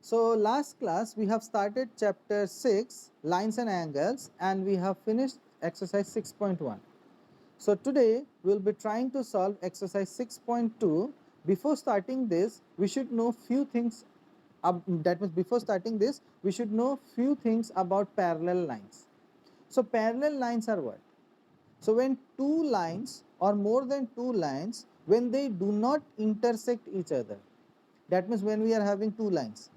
So last class we have started chapter 6 lines and angles and we have finished exercise 6.1. So today we will be trying to solve exercise 6.2. Before starting this we should know few things, that means before starting this we should know few things about parallel lines. So parallel lines are what? So when two lines or more than two lines, when they do not intersect each other, that means when we are having two lines,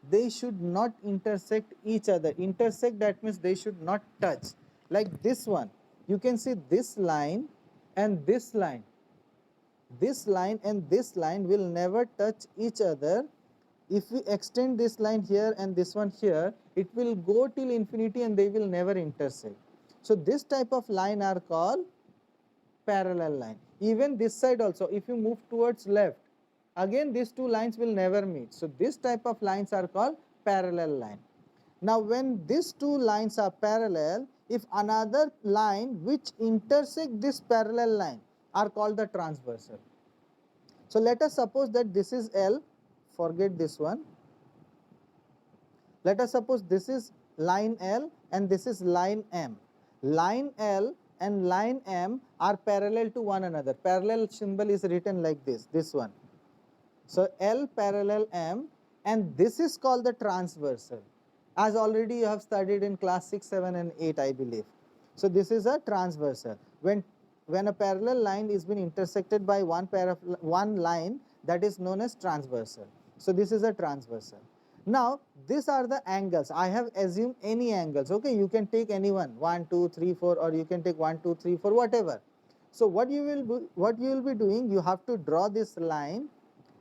they should not intersect each other. Intersect, that means they should not touch. Like this one, you can see this line and this line. This line and this line will never touch each other. If we extend this line here and this one here, it will go till infinity and they will never intersect. So this type of line are called parallel line. Even this side also, if you move towards left, again these two lines will never meet. So this type of lines are called parallel line. Now when these two lines are parallel, if another line which intersect this parallel line are called the transversal. So let us suppose that this is L, forget this one. Let us suppose this is line L and this is line M. Line L and line M are parallel to one another. Parallel symbol is written like this one. So L parallel M, and this is called the transversal, as already you have studied in class 6, 7 and 8 I believe. So this is a transversal. When a parallel line is been intersected by one line, that is known as transversal. So this is a transversal. Now these are the angles. I have assumed any angles. Okay, you can take any one, 2, 3, 4, or you can take 1, 2, 3, 4, whatever. So what you will be doing, you have to draw this line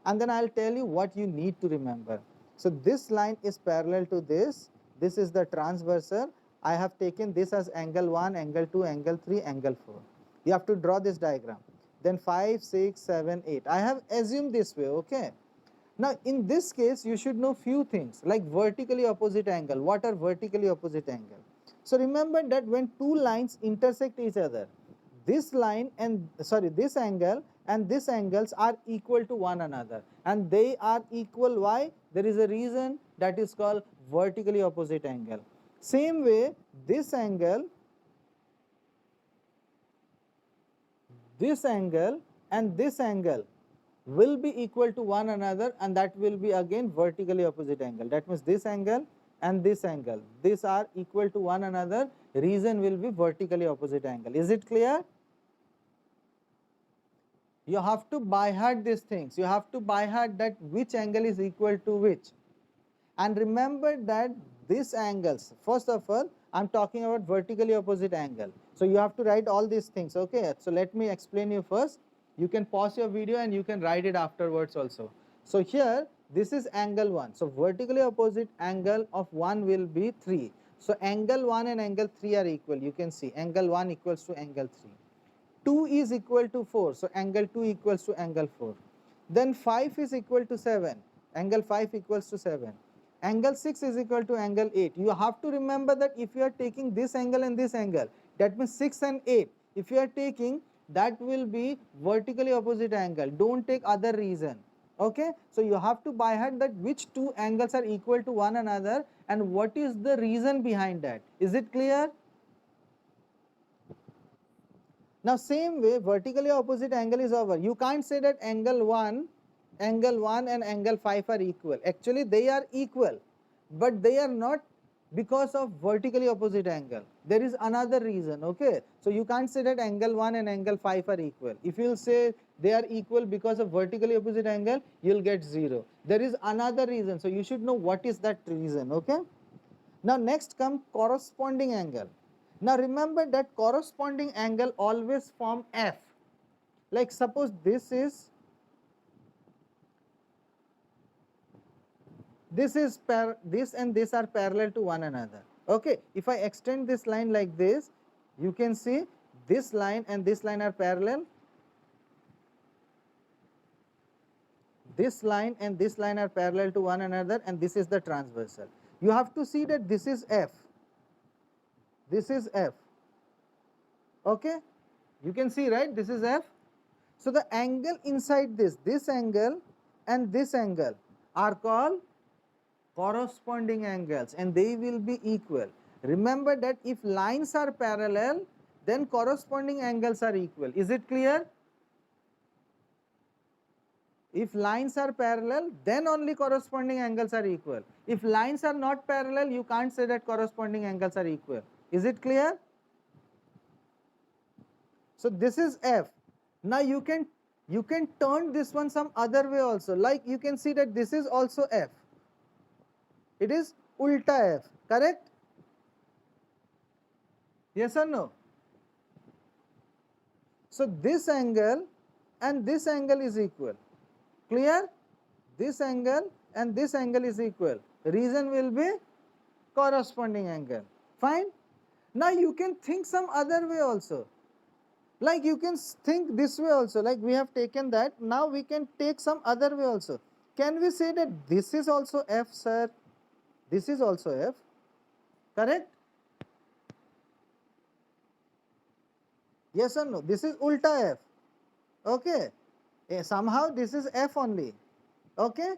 and then I'll tell you what you need to remember. So this line is parallel to this. This is the transversal. I have taken this as angle 1, angle 2, angle 3, angle 4. You have to draw this diagram. Then 5, 6, 7, 8. I have assumed this way, okay? Now in this case you should know few things like vertically opposite angle. What are vertically opposite angle? So remember that when two lines intersect each other, this line and this angle and this angles are equal to one another, and they are equal. Why? There is a reason, that is called vertically opposite angle. Same way this angle and this angle will be equal to one another, and that will be again vertically opposite angle. That means this angle and this angle, these are equal to one another, reason will be vertically opposite angle. Is it clear? You have to by heart these things. You have to by heart that which angle is equal to which. And remember that these angles, first of all I am talking about vertically opposite angle. So you have to write all these things, okay? So let me explain you first. You can pause your video and you can write it afterwards also. So here this is angle 1. So vertically opposite angle of 1 will be 3. So angle 1 and angle 3 are equal. You can see angle 1 equals to angle 3. 2 is equal to 4, so angle 2 equals to angle 4. Then 5 is equal to 7, angle 5 equals to 7. Angle 6 is equal to angle 8. You have to remember that if you are taking this angle and this angle, that means 6 and 8. If you are taking, that will be vertically opposite angle. Don't take other reason. Okay, so you have to by heart that which two angles are equal to one another and what is the reason behind that. Is it clear? Now same way vertically opposite angle is over. You can't say that angle 1 and angle 5 are equal. Actually they are equal, but they are not because of vertically opposite angle. There is another reason, okay? So you can't say that angle 1 and angle 5 are equal. If you will say they are equal because of vertically opposite angle, you will get 0. There is another reason, so you should know what is that reason, okay? Now next come corresponding angle. Now remember that corresponding angle always form F. Like suppose this and this are parallel to one another. Okay, if I extend this line like this, you can see this line and this line are parallel. This line and this line are parallel to one another, and this is the transversal. You have to see that this is F. This is F. Okay, you can see, right? This is F. So the angle inside this angle and this angle are called corresponding angles, and they will be equal. Remember that if lines are parallel, then corresponding angles are equal. Is it clear? If lines are parallel, then only corresponding angles are equal. If lines are not parallel, you can't say that corresponding angles are equal. Is it clear? So this is F. Now you can turn this one some other way also. Like you can see that this is also F. It is ulta F, correct? Yes or no? So this angle and this angle is equal. Clear? This angle and this angle is equal. Reason will be corresponding angle. Fine? Now you can think some other way also. Like you can think this way also. Like we have taken that. Now we can take some other way also. Can we say that this is also F, sir? This is also F. Correct? Yes or no? This is ulta F. Okay? Somehow this is F only. Okay?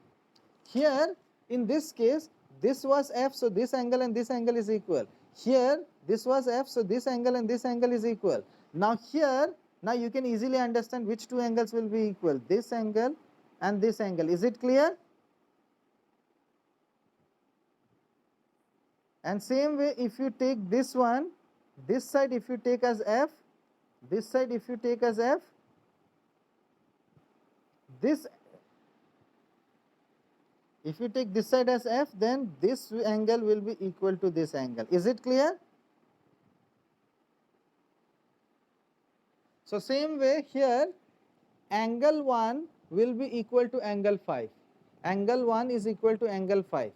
Here in this case this was F, so this angle and this angle is equal. Here this was F, so this angle and this angle is equal. Now here, now you can easily understand which two angles will be equal, this angle and this angle. Is it clear? And same way, if you take this one, this side if you take as F, this side if you take as F, this, if you take this side as F, then this angle will be equal to this angle. Is it clear? So same way here, angle 1 will be equal to angle 5. Angle 1 is equal to angle 5.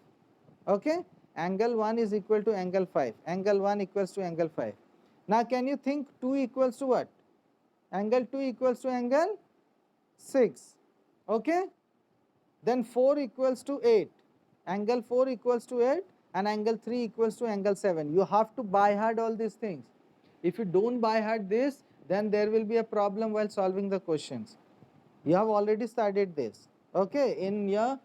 Okay? Angle 1 is equal to angle 5. Angle 1 equals to angle 5. Now can you think 2 equals to what? Angle 2 equals to angle 6. Okay? Then 4 equals to 8. Angle 4 equals to 8 and angle 3 equals to angle 7. You have to by heart all these things. If you don't by heart this, then there will be a problem while solving the questions. You have already studied this, okay, in your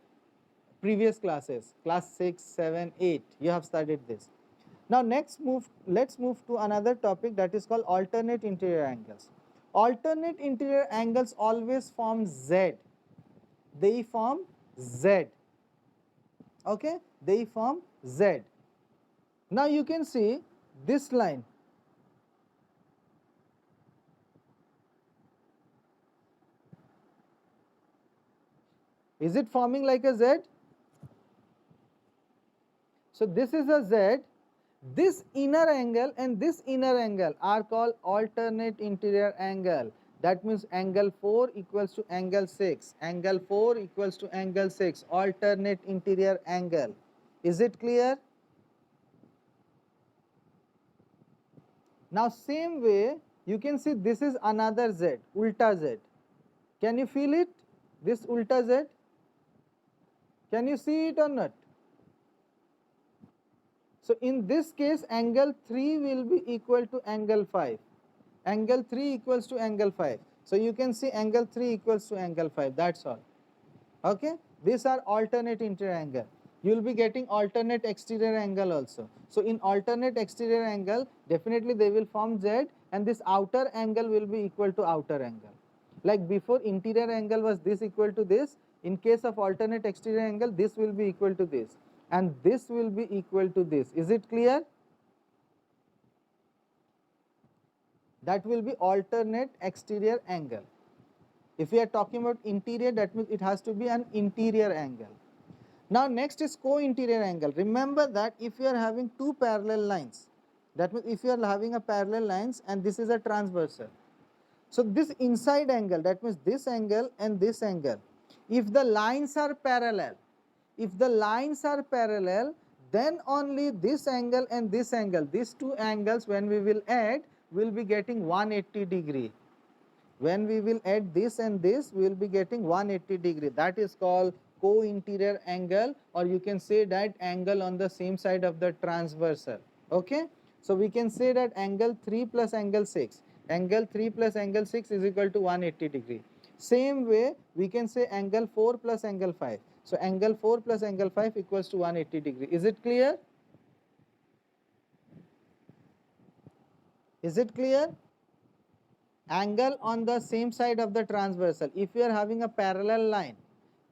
previous classes, class 6, 7, 8, you have studied this. Now let's move to another topic, that is called alternate interior angles. Alternate interior angles always form Z. They form Z. Okay, they form Z. Now you can see this line. Is it forming like a Z? So this is a Z. This inner angle and this inner angle are called alternate interior angle. That means angle 4 equals to angle 6. Angle 4 equals to angle 6. Alternate interior angle. Is it clear? Now same way you can see this is another Z, ulta Z. Can you feel it? This ulta Z? Can you see it or not? So in this case angle 3 will be equal to angle 5. Angle 3 equals to angle 5. So you can see angle 3 equals to angle 5, that's all. Okay? These are alternate interior angle. You will be getting alternate exterior angle also. So in alternate exterior angle, definitely they will form Z, and this outer angle will be equal to outer angle. Like before, interior angle was this equal to this. In case of alternate exterior angle, this will be equal to this, and this will be equal to this. Is it clear? That will be alternate exterior angle. If we are talking about interior, that means it has to be an interior angle. Now next is co-interior angle. Remember that if you are having two parallel lines, that means if you are having a parallel lines and this is a transversal. So this inside angle, that means this angle and this angle, if the lines are parallel, then only this angle and this angle, these two angles when we will add, will be getting 180 degree. When we will add this and this, we will be getting 180 degree. That is called co-interior angle, or you can say that angle on the same side of the transversal. Okay? So we can say that angle 3 plus angle 6. Angle 3 plus angle 6 is equal to 180 degree. Same way, we can say angle 4 plus angle 5. So angle 4 plus angle 5 equals to 180 degree. Is it clear? Is it clear? Angle on the same side of the transversal. If you are having a parallel line,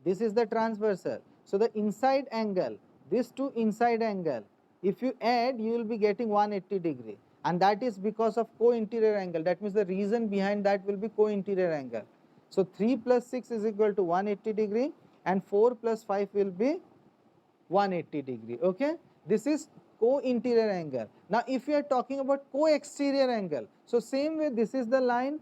this is the transversal. So the inside angle, this two inside angle, if you add, you will be getting 180 degree. And that is because of co-interior angle. That means the reason behind that will be co-interior angle. So 3 plus 6 is equal to 180 degree and 4 plus 5 will be 180 degree. Okay, this is co-interior angle. Now if you are talking about co-exterior angle, so same way, this is the line,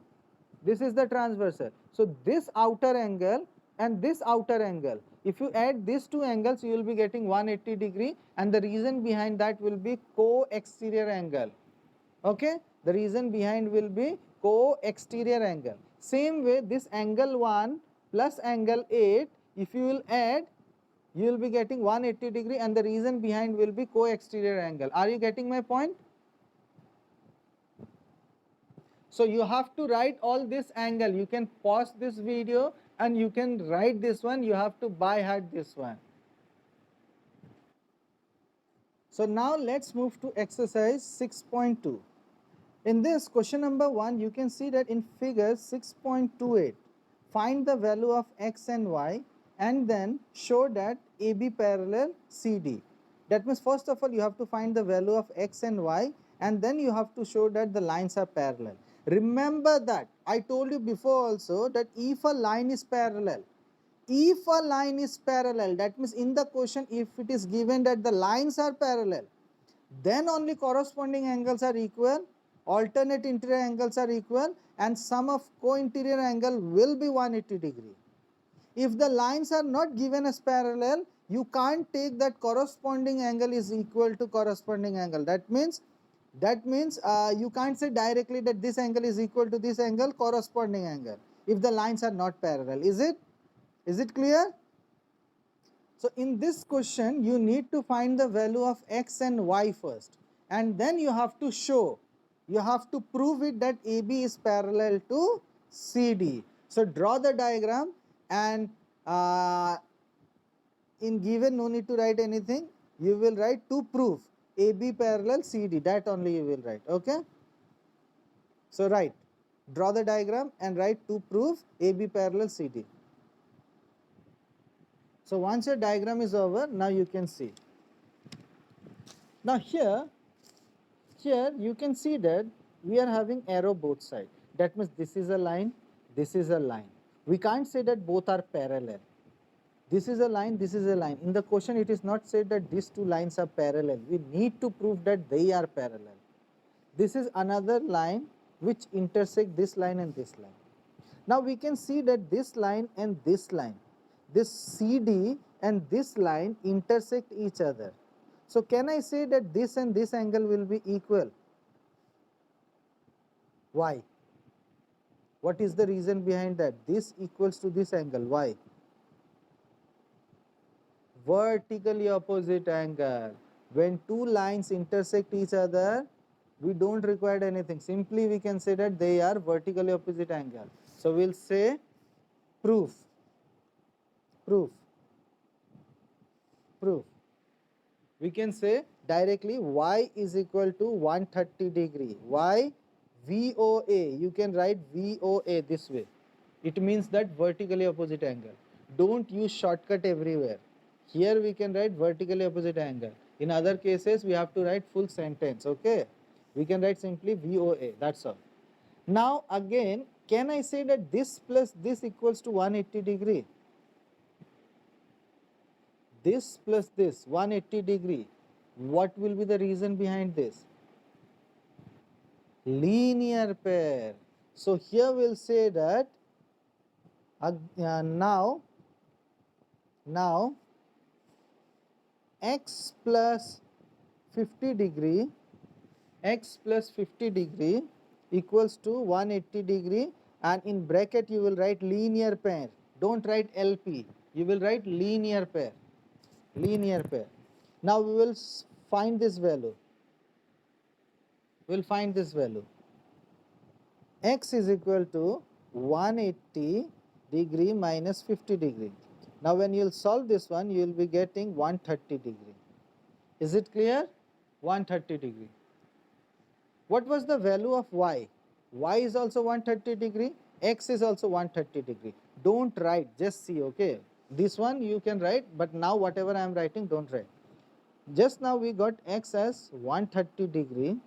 this is the transversal. So this outer angle and this outer angle, if you add these two angles, you will be getting 180 degree, and the reason behind that will be co-exterior angle. Okay, the reason behind will be co-exterior angle. Same way, this angle 1 plus angle 8, if you will add, you will be getting 180 degree, and the reason behind will be co-exterior angle. Are you getting my point? So you have to write all this angle. You can pause this video and you can write this one. You have to by heart this one. So now let's move to exercise 6.2. In this question number 1, you can see that in figure 6.28, find the value of x and y and then show that AB parallel CD. That means first of all you have to find the value of x and y, and then you have to show that the lines are parallel. Remember that I told you before also that if a line is parallel, that means in the question if it is given that the lines are parallel, then only corresponding angles are equal, alternate interior angles are equal, and sum of co-interior angle will be 180 degree. If the lines are not given as parallel, you can't take that corresponding angle is equal to corresponding angle. That means you can't say directly that this angle is equal to this angle corresponding angle if the lines are not parallel. Is it clear? So in this question, you need to find the value of x and y first, and then you have to show, you have to prove it that AB is parallel to CD. So draw the diagram, and in given no need to write anything, you will write to prove AB parallel CD, that only you will write. Okay, so write, draw the diagram and write to prove AB parallel CD. So once your diagram is over, now you can see. Now here you can see that we are having arrow both sides. That means this is a line, this is a line. We can't say that both are parallel. This is a line, this is a line. In the question it is not said that these two lines are parallel. We need to prove that they are parallel. This is another line which intersect this line and this line. Now we can see that this line and this line, this CD and this line intersect each other. So can I say that this and this angle will be equal? Why? What is the reason behind that? This equals to this angle. Why? Vertically opposite angle. When two lines intersect each other, we don't require anything. Simply we can say that they are vertically opposite angle. So we'll say proof. We can say directly y is equal to 130 degree. Why? VOA. You can write VOA this way. It means that vertically opposite angle. Don't use shortcut everywhere. Here we can write vertically opposite angle. In other cases we have to write full sentence. Okay, we can write simply VOA. That's all. Now again, can I say that this plus this equals to 180 degree? This plus this 180 degree. What will be the reason behind this? Linear pair. So here we'll say that now x plus 50 degree equals to 180 degree, and in bracket you will write linear pair. Don't write LP, you will write linear pair. Now we will find this value. X is equal to 180 degree minus 50 degree. Now when you will solve this one, you will be getting 130 degree. Is it clear? 130 degree. What was the value of y? Y is also 130 degree, x is also 130 degree. Don't write, just see, okay? This one you can write, but now whatever I am writing, don't write. Just now we got x as 130 degree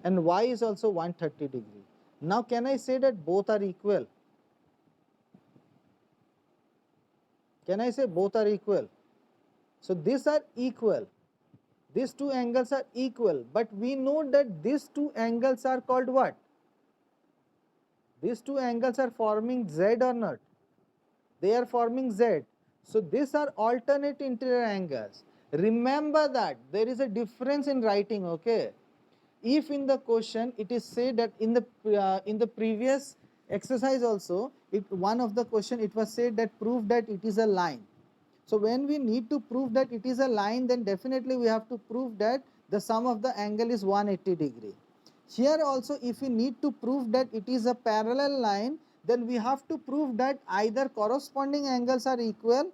and y is also 130 degree. Now can I say that both are equal? Can I say both are equal? So these are equal. These two angles are equal, but we know that these two angles are called what? These two angles are forming Z or not? They are forming Z. So these are alternate interior angles. Remember that there is a difference in writing, okay? If in the question it is said that in the previous exercise also, one of the question it was said that prove that it is a line. So when we need to prove that it is a line, then definitely we have to prove that the sum of the angle is 180 degree. Here also if we need to prove that it is a parallel line, then we have to prove that either corresponding angles are equal,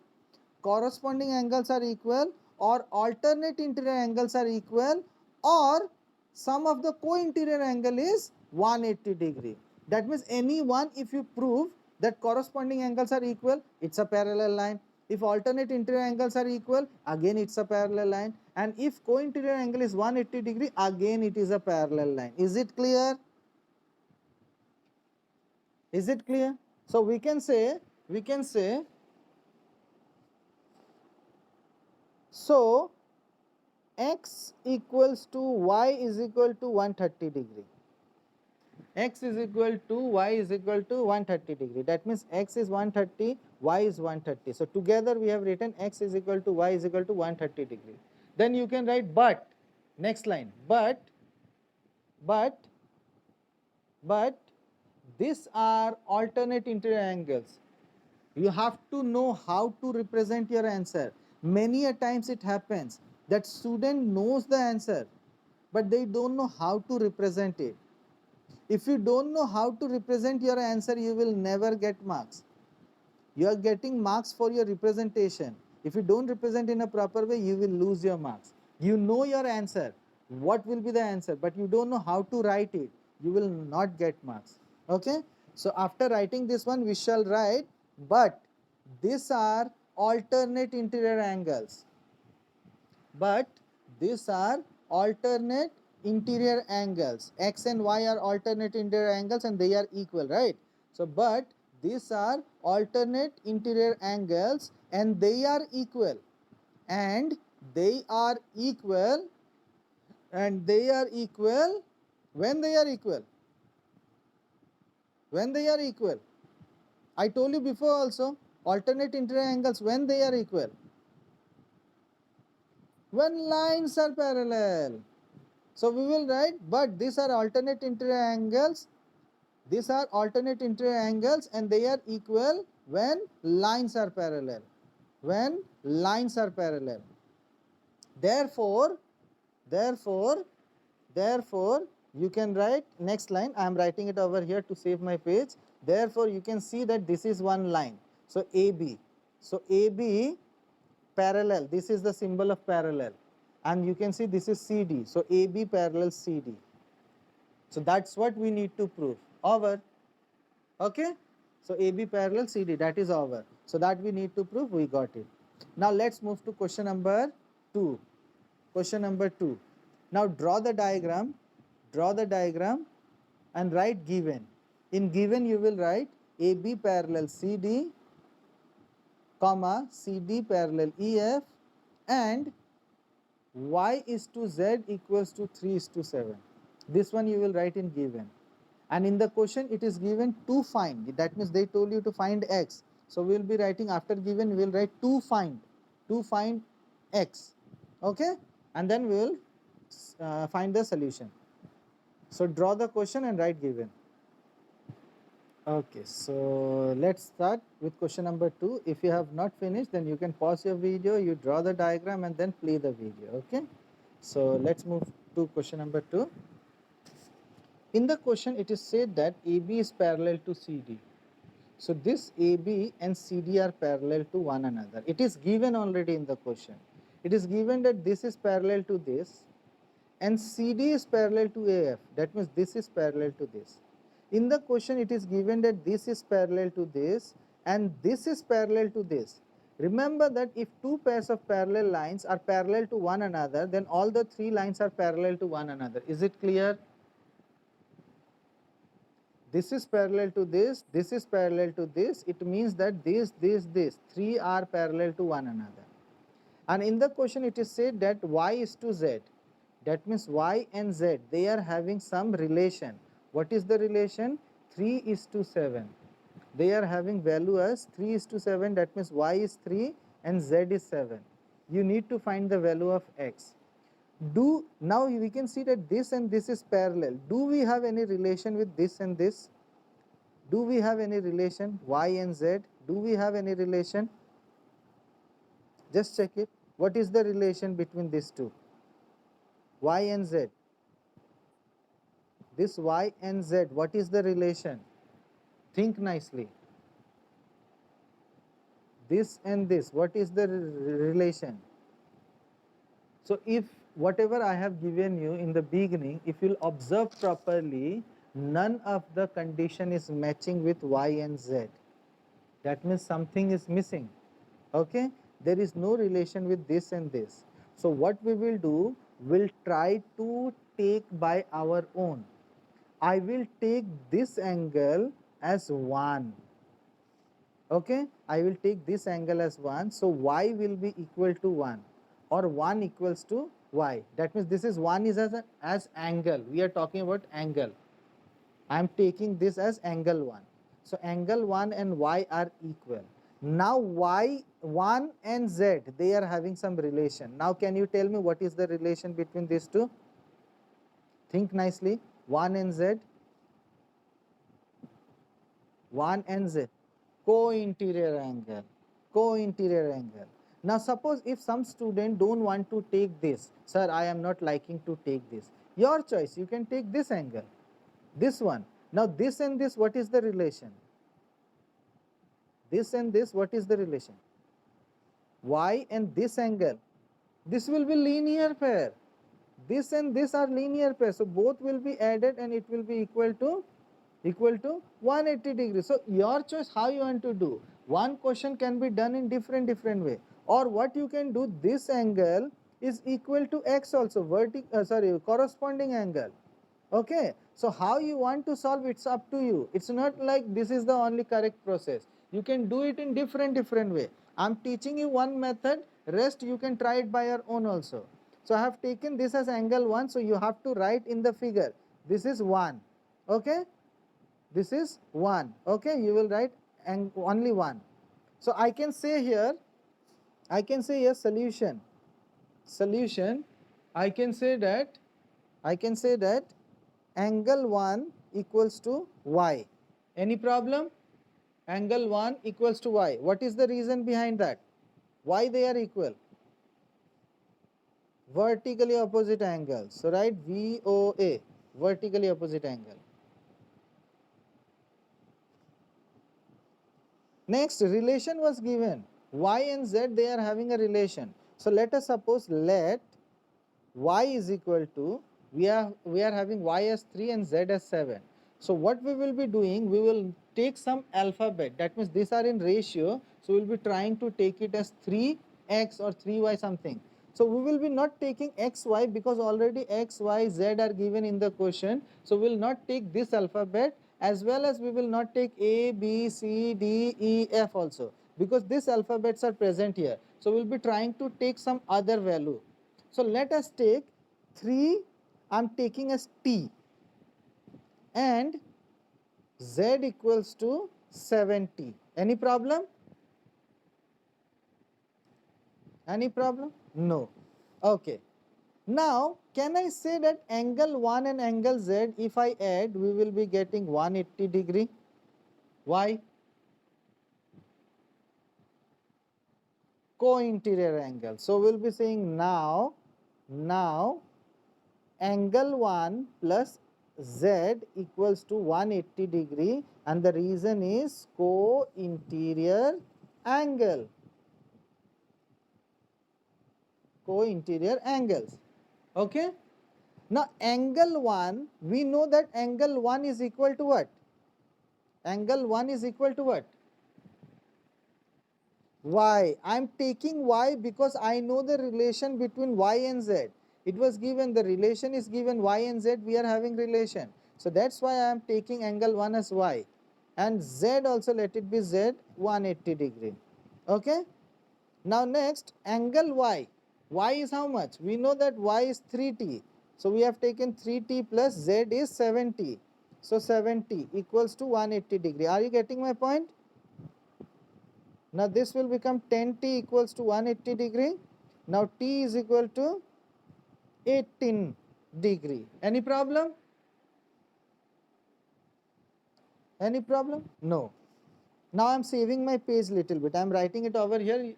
or alternate interior angles are equal, or sum of the co-interior angle is 180 degree. That means any one, if you prove that corresponding angles are equal, it's a parallel line. If alternate interior angles are equal, again it's a parallel line. And if co-interior angle is 180 degree, again it is a parallel line. Is it clear? Is it clear? So we can say, so x equals to y is equal to 130 degree. X is equal to y is equal to 130 degree. That means x is 130, y is 130. So together we have written x is equal to y is equal to 130 degree. Then you can write but, next line, but these are alternate interior angles. You have to know how to represent your answer. Many a times it happens that student knows the answer, but they don't know how to represent it. If you don't know how to represent your answer, you will never get marks. You are getting marks for your representation. If you don't represent in a proper way, you will lose your marks. You know your answer, what will be the answer, but you don't know how to write it, you will not get marks. Okay? So after writing this one, we shall write, but these are alternate interior angles. But these are alternate interior angles. X and y are alternate interior angles and they are equal, right? So but these are alternate interior angles and they are equal, and they are equal, and they are equal when they are equal. When they are equal, I told you before also, alternate interior angles when they are equal, when lines are parallel. So we will write, but these are alternate interior angles. These are alternate interior angles and they are equal when lines are parallel. When lines are parallel. Therefore, you can write next line. I am writing it over here to save my page. Therefore, you can see that this is one line. So AB. So AB parallel. This is the symbol of parallel. And you can see this is CD. So AB parallel CD. So that's what we need to prove. Over. Okay. So AB parallel CD, that is over. So that we need to prove, we got it. Now let's move to question number 2. Question number 2. Now draw the diagram. Draw the diagram and write given. In given you will write AB parallel CD, comma CD parallel EF, and y is to z equals to 3 is to 7. This one you will write in given. And in the question it is given to find. That means they told you to find x. So we will be writing after given, we will write to find x. Okay? And then we will find the solution. So draw the question and write given. Okay, so let's start with question number 2. If you have not finished, then you can pause your video, you draw the diagram and then play the video. Okay? So let's move to question number 2. In the question it is said that AB is parallel to CD. So this AB and CD are parallel to one another. It is given already in the question. It is given that this is parallel to this and CD is parallel to AF. That means this is parallel to this. In the question it is given that this is parallel to this and this is parallel to this. Remember that if two pairs of parallel lines are parallel to one another, then all the three lines are parallel to one another. Is it clear? This is parallel to this is parallel to this. It means that this, three are parallel to one another. And in the question it is said that y is to z. That means y and z, they are having some relation. What is the relation? 3 is to 7. They are having value as 3 is to 7. That means y is 3 and z is 7. You need to find the value of x. Now we can see that this and this is parallel. Do we have any relation with this and this? Do we have any relation? Y and z, do we have any relation? Just check it. What is the relation between these two? Y and z. This y and z, what is the relation? Think nicely. This and this, what is the relation? So if whatever I have given you in the beginning, if you'll observe properly, none of the condition is matching with y and z. That means something is missing. Okay, there is no relation with this and this. So what we will do, we'll try to take by our own. I will take this angle as 1. Okay, I will take this angle as 1. So y will be equal to 1 or 1 equals to y. That means this is 1 is as angle. We are talking about angle. I am taking this as angle 1. So angle 1 and y are equal. Now y1 and z, they are having some relation. Now can you tell me what is the relation between these two? Think nicely. 1 and z. 1 and z. Co-interior angle. Co-interior angle. Now suppose if some student don't want to take this. Sir, I am not liking to take this. Your choice. You can take this angle. This one. Now this and this, what is the relation? This and this, what is the relation? Y and this angle. This will be linear pair. This and this are linear pair. So both will be added and it will be equal to 180 degrees. So your choice how you want to do. One question can be done in different way. Or what you can do, this angle is equal to x also, corresponding angle. Okay, so how you want to solve, it's up to you. It's not like this is the only correct process. You can do it in different way. I'm teaching you one method, rest you can try it by your own also. So I have taken this as angle 1, so you have to write in the figure, this is 1. Okay, this is 1. Okay, you will write and only 1. So I can say here solution. I can say that angle 1 equals to y. Any problem? Angle 1 equals to y. What is the reason behind that? Why they are equal? Vertically opposite angles. So write VOA, vertically opposite angle. Next, relation was given. Y and z, they are having a relation. So let us suppose let y is equal to, we are having y as 3 and z as 7. So what we will be doing, we will take some alphabet. That means these are in ratio. So we will be trying to take it as 3x or 3y something. So we will be not taking xy because already x, y, z are given in the question. So we will not take this alphabet, as well as we will not take a, b, c, d, e, f also, because these alphabets are present here. So we will be trying to take some other value. So let us take 3, I am taking as t, and z equals to 7t. Any problem? Any problem? No. Okay. Now, can I say that angle 1 and angle z, if I add, we will be getting 180 degree? Why? Co-interior angle. So, we will be saying now angle 1 plus Z equals to 180 degree, and the reason is co-interior angle. Co-interior angles. Okay. Now angle 1, we know that angle 1 is equal to what? Angle 1 is equal to what? Y. I am taking Y because I know the relation between Y and Z. It was given, the relation is given Y and Z, we are having relation. So that's why I am taking angle 1 as Y. And Z also, let it be Z, 180 degree. Okay. Now next, angle Y. Y is how much? We know that Y is 3t. So we have taken 3t plus Z is 70. So 70 equals to 180 degree. Are you getting my point? Now this will become 10t equals to 180 degree. Now t is equal to 18 degree. Any problem? Any problem? No. Now I am saving my page little bit. I am writing it over here.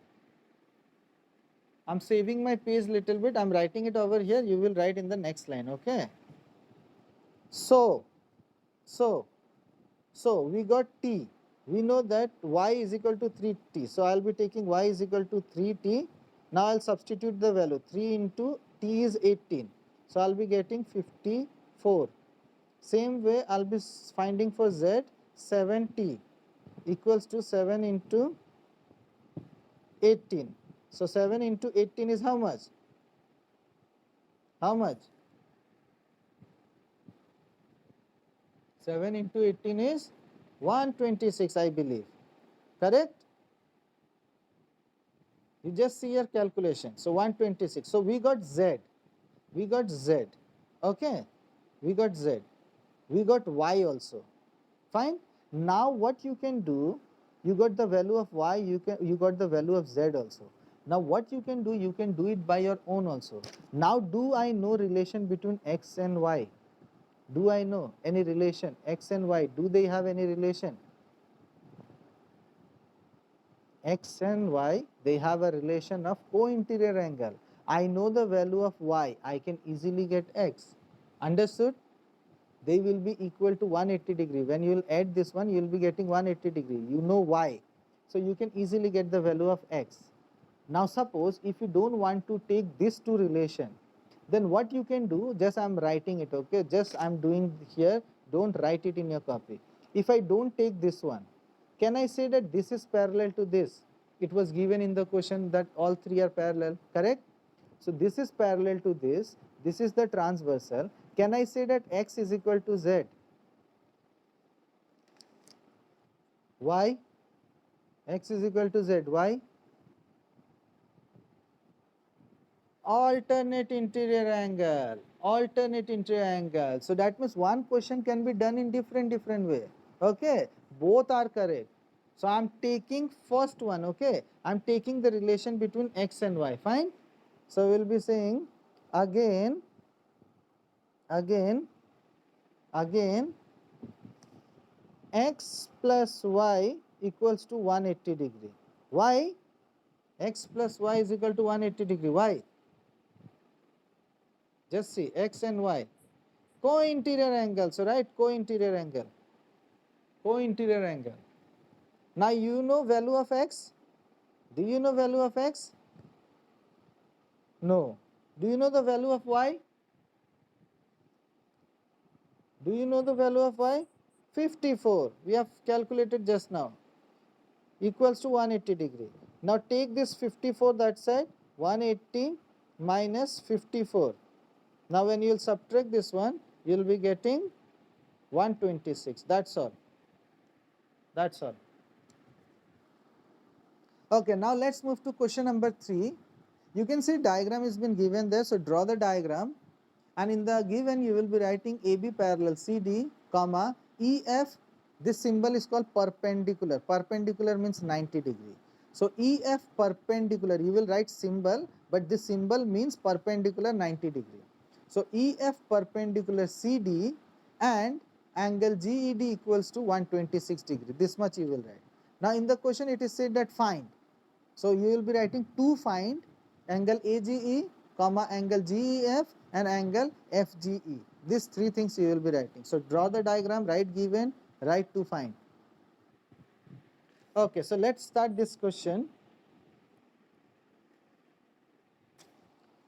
I'm saving my page little bit. I'm writing it over here. You will write in the next line. Okay. So we got t. We know that y is equal to 3t. So I'll be taking y is equal to 3t. Now I'll substitute the value. 3 into t is 18. So I'll be getting 54. Same way I'll be finding for z, 7t equals to 7 into 18. So 7 into 18 is how much? How much? 7 into 18 is 126, I believe. Correct? You just see your calculation. So 126. So we got Z. We got Z. Okay. We got Z. We got Y also. Fine. Now what you can do, you got the value of Y, you got the value of Z also. Now what you can do it by your own also. Now do I know relation between X and Y? Do I know any relation? X and Y, do they have any relation? X and Y, they have a relation of co-interior angle. I know the value of Y, I can easily get X. Understood? They will be equal to 180 degree. When you will add this one, you will be getting 180 degree. You know Y. So you can easily get the value of X. Now suppose if you don't want to take these two relation, then what you can do, just I am writing it, okay, just I am doing here, don't write it in your copy. If I don't take this one, can I say that this is parallel to this? It was given in the question that all three are parallel, correct? So this is parallel to this is the transversal. Can I say that X is equal to Z? Why? X is equal to Z, why? Alternate interior angle, alternate interior angle. So that means one question can be done in different way. Okay, both are correct. So I am taking first one. Okay, I am taking the relation between X and Y. Fine. So we will be saying again X plus Y equals to 180 degree. Why? X plus Y is equal to 180 degree. Why? Just see X and Y. Co-interior angles, right? Co-interior angle. Co-interior angle. Now you know value of X? Do you know value of X? No. Do you know the value of Y? Do you know the value of Y? 54. We have calculated just now. Equals to 180 degree. Now take this 54 that side. 180 minus 54. Now when you will subtract this one, you will be getting 126. That's all. That's all. Okay, now let's move to question number 3. You can see diagram has been given there. So draw the diagram, and in the given you will be writing AB parallel CD, comma EF. This symbol is called perpendicular. Perpendicular means 90 degree. So EF perpendicular, you will write symbol, but this symbol means perpendicular 90 degree. So EF perpendicular CD and angle GED equals to 126 degree. This much you will write. Now in the question it is said that find. So you will be writing to find angle AGE, comma angle GEF and angle FGE. These three things you will be writing. So draw the diagram, write given, write to find. Okay, so let's start this question.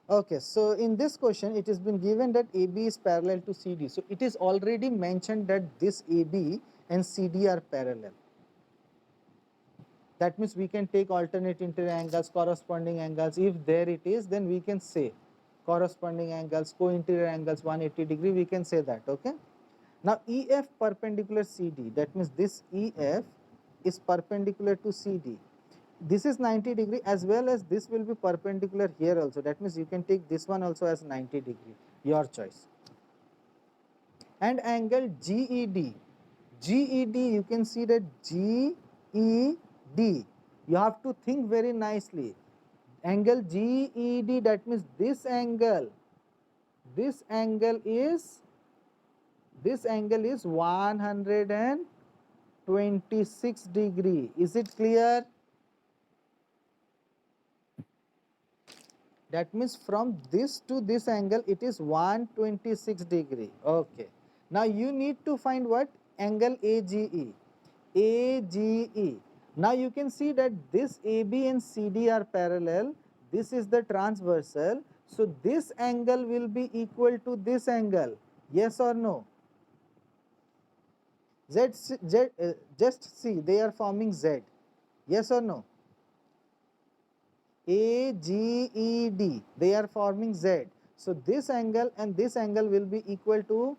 Okay, so in this question it has been given that AB is parallel to CD. So it is already mentioned that this AB and CD are parallel. That means we can take alternate interior angles, corresponding angles. If there it is, then we can say corresponding angles, co-interior angles 180 degree, we can say that, okay. Now EF perpendicular CD, that means this EF is perpendicular to CD. This is 90 degree, as well as this will be perpendicular here also. That means you can take this one also as 90 degree, your choice. And angle GED, GED, you can see that GED, you have to think very nicely. Angle GED, that means this angle is 126 degree. Is it clear? That means from this to this angle it is 126 degree. Okay. Now you need to find what? Angle AGE. AGE. Now you can see that this AB and CD are parallel. This is the transversal. So this angle will be equal to this angle. Yes or no? Just see, they are forming Z. Yes or no? AGED, they are forming Z. So this angle and this angle will be equal to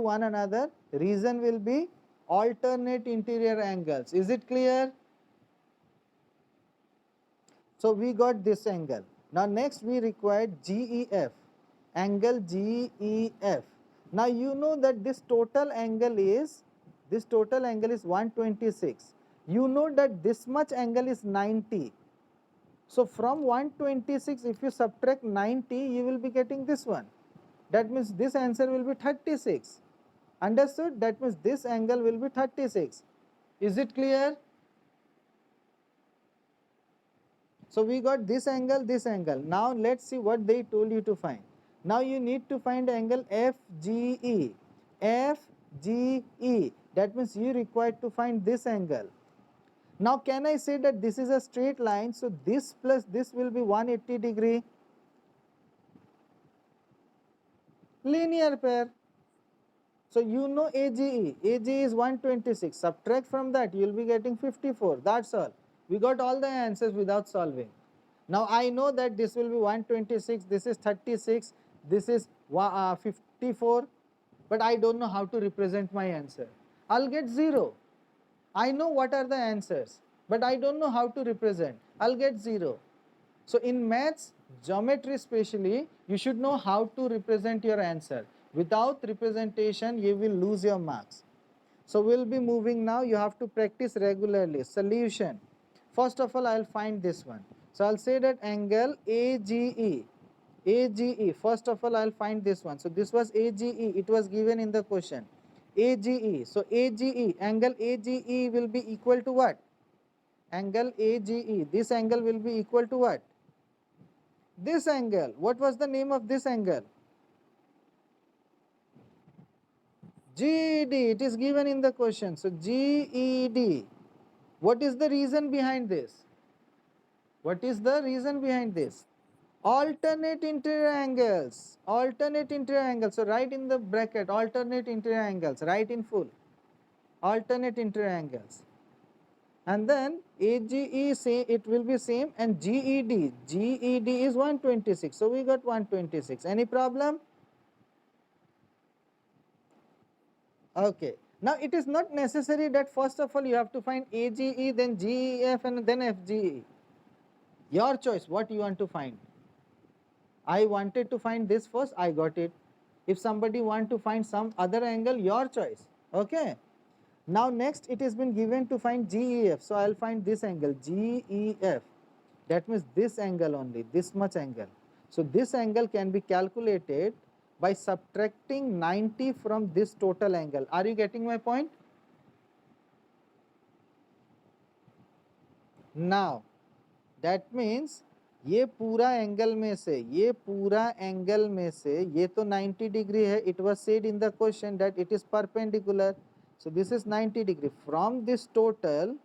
one another. Reason will be alternate interior angles. Is it clear? So we got this angle. Now next we require GEF, angle GEF. Now you know that this total angle is 126. You know that this much angle is 90. So from 126, if you subtract 90, you will be getting this one. That means this answer will be 36. Understood? That means this angle will be 36. Is it clear? So we got this angle, this angle. Now let's see what they told you to find. Now you need to find angle FGE. FGE. That means you required to find this angle. Now can I say that this is a straight line, so this plus this will be 180 degree? Linear pair. So you know AGE, AGE is 126, subtract from that, you will be getting 54, that's all. We got all the answers without solving. Now I know that this will be 126, this is 36, this is 54, but I don't know how to represent my answer. I'll get 0. I know what are the answers, but I don't know how to represent. I'll get 0. So in maths, geometry especially, you should know how to represent your answer. Without representation, you will lose your marks. So we'll be moving now. You have to practice regularly. Solution. First of all, I'll find this one. So I'll say that angle AGE. AGE. First of all, I'll find this one. So this was AGE. It was given in the question. AGE. So AGE, angle AGE will be equal to what? Angle AGE. This angle will be equal to what? This angle. What was the name of this angle? GED. It is given in the question. So GED. What is the reason behind this? What is the reason behind this? Alternate interior angles. Alternate interior angles. So write in the bracket alternate interior angles. Write in full. Alternate interior angles. And then AGE, say it will be same, and GED. GED is 126. So we got 126. Any problem? Okay. Now it is not necessary that first of all you have to find AGE, then GEF, and then FGE. Your choice, what you want to find. I wanted to find this first, I got it. If somebody want to find some other angle, your choice. Okay. Now next it has been given to find GEF. So I'll find this angle, GEF. That means this angle only, this much angle. So this angle can be calculated by subtracting 90 from this total angle. Are you getting my point? Now that means ये पूरा angle में से, ये पूरा angle में से ये तो 90 डिग्री है. It was said in the question that it is perpendicular. So this is 90 degree. From this total,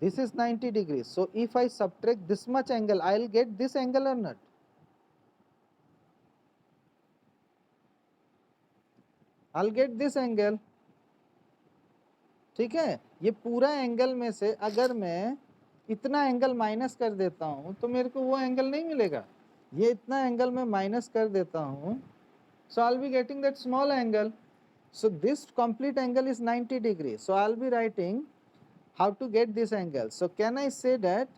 this is 90 degrees. So if I subtract this much angle, I'll get this angle or not? I'll get this angle. ठीक है. ये पूरा angle में से अगर मैं इतना angle minus कर देता हूं तो मेरे को वो एंगल नहीं मिलेगा. ये इतना एंगल मैं माइनस कर देता हूं, so I'll be getting that small angle. So this complete angle is 90 degrees. So I'll be writing how to get this angle. So can I say that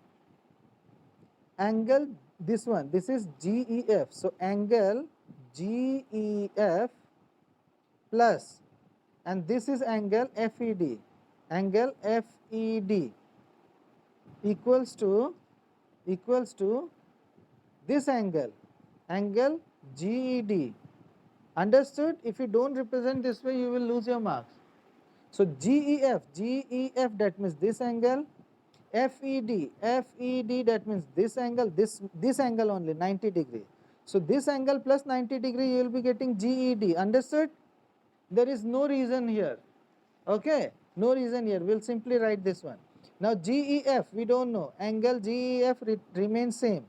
angle, this one, this is GEF. So angle GEF plus, and this is angle FED. Angle FED equals to this angle, angle GED. Understood? If you don't represent this way, you will lose your marks. So GEF that means this angle. FED that means this angle, this angle only 90 degree. So this angle plus 90 degree you will be getting GED. Understood? There is no reason here. Okay, no reason here. We'll simply write this one. Now GEF we don't know. Angle GEF remains same.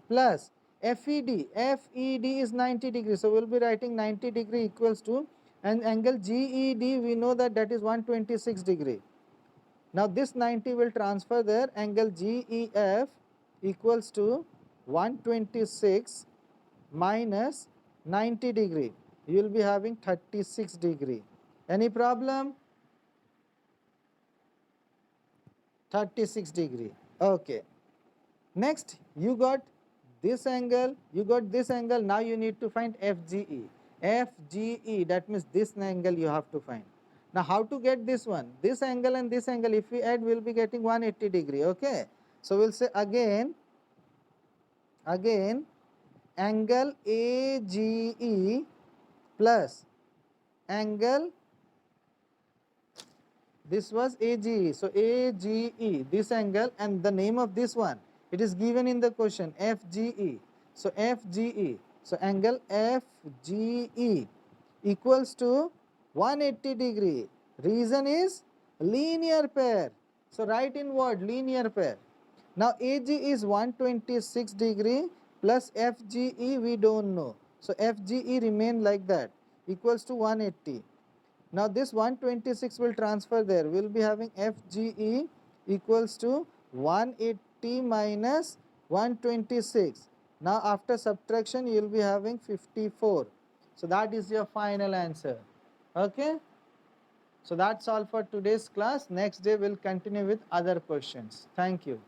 Plus FED is 90 degree. So we'll be writing 90 degree equals to, and angle GED we know that is 126 degree. Now this 90 will transfer there. Angle GEF equals to 126 minus 90 degree. You will be having 36 degree. Any problem? 36 degree. Okay. Next, you got this angle, you got this angle. Now you need to find FGE. FGE, that means this angle you have to find. Now how to get this one? This angle and this angle, if we add, we will be getting 180 degree. Okay. So we'll say again angle AGE plus angle, this was AGE. So AGE, this angle, and the name of this one, it is given in the question, FGE. So FGE, so angle FGE equals to 180 degree. Reason is linear pair. So write in word linear pair. Now AG is 126 degree plus FGE we don't know. So FGE remain like that, equals to 180. Now this 126 will transfer there. We will be having FGE equals to 180 minus 126. Now after subtraction you will be having 54. So that is your final answer. Okay. So that's all for today's class. Next day we'll continue with other questions. Thank you.